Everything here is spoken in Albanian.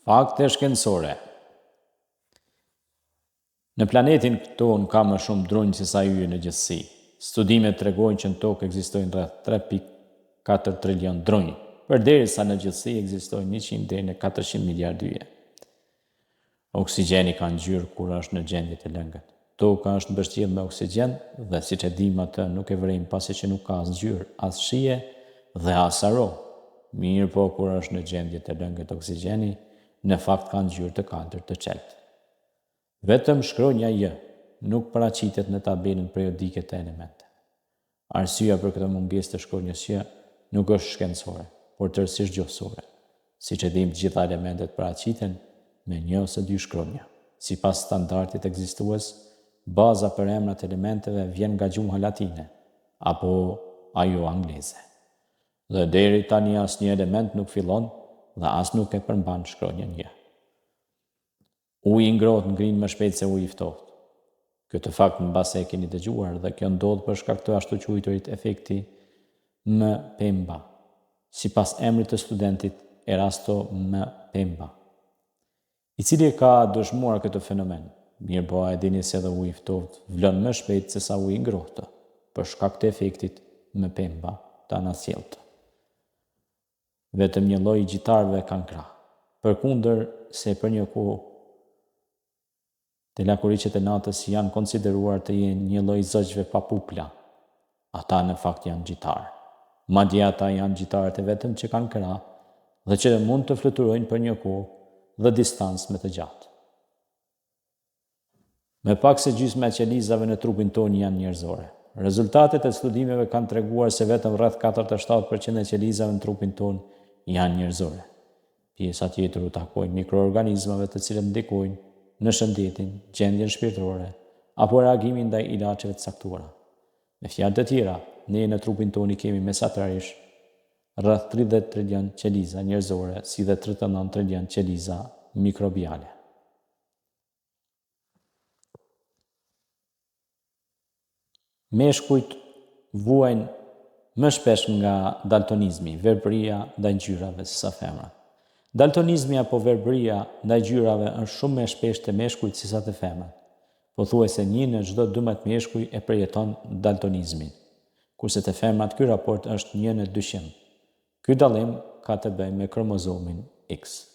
Fakte shkencore. Në planetin tonë ka më shumë drunj se sa yje në gjithësi. Studimet tregojnë që në tokë ekzistojnë rreth 3.4 trilion drunj, përderisa në gjithësi ekzistojnë 100 deri në 400 miliard yje. Oksigjeni ka ngjyrë kur është në gjendje të lëngët. Toka është mbështjellë me oksigjen dhe siç e dimë atë nuk e vrejmë pasi që nuk ka as ngjyrë, as shije dhe as aro. Mirë po kur është në gjendje të lëngët oksigjeni, në fakt ka ngjyrë të kaltër të qeltë. Vetëm shkronja J nuk paraqitet në tabelën periodike të elementeve. Arsyeja për këtë mungesë të shkronjës J nuk është shkencore, por tërësisht gjuhësore. Siç e dimë, të gjitha elementet paraqiten me 1 ose 2 shkronja. Sipas standardit ekzistues, baza për emrat e elementeve vjen nga gjuha latine apo ajo angleze. Dhe deri tani asnjë element nuk fillon dhe as nuk e përmban shkronjën J. Uji i ngrohtë ngrin më shpejt se uji i ftohtë. Këtë fakt mbase e keni dëgjuar dhe kjo ndodh për shkak të ashtu quajturit efekti M-Pemba, sipas emrit të studentit Erasto M-Pemba, i cili ka dëshmuar këtë fenomen. Mirë po e dini se edhe uji i ftohtë vlon më shpejt se sa uji i ngrohtë, për shkak të efektit M-Pemba të anasjelltë. Vetëm një lloj gjitarëve kanë krah, përkundër se për një kohë të lakuriqet e natës janë konsideruar të jenë një lloj zogjve pa pupla. Ata në fakt janë gjitarë. Madje ata janë gjitarët e vetëm që kanë krah dhe që mund të fluturojnë për një kohë dhe distancë më të gjatë. Me pak se gjysma e qelizave në trupin tonë janë njerëzore. Rezultatet e studimeve kanë treguar se vetëm rreth 47% e qelizave në trupin tonë janë njerëzore. Pjesa tjetër u takojnë mikroorganizmave të cilët ndikojnë në shëndetin, gjendjen shpirtërore apo reagimin ndaj ilaçeve të caktuara. Me fjalë të tjera, ne në trupin tonë kemi mesatarisht rreth 30 trilion qeliza njerëzore, si dhe 39 trilion qeliza mikrobiale. Meshkujt vuajnë më shpesh nga daltonizmi, verbëria ndaj ngjyrave se sa femrat. Daltonizmi apo verbëria ndaj ngjyrave është shumë më shpesh te meshkujt se sa te femrat. Pothuajse 1 në çdo 12 meshkuj e përjeton daltonizmin, kurse te femrat ky raport është 1 në 200. Ky dallim ka të bëjë me kromozomin X.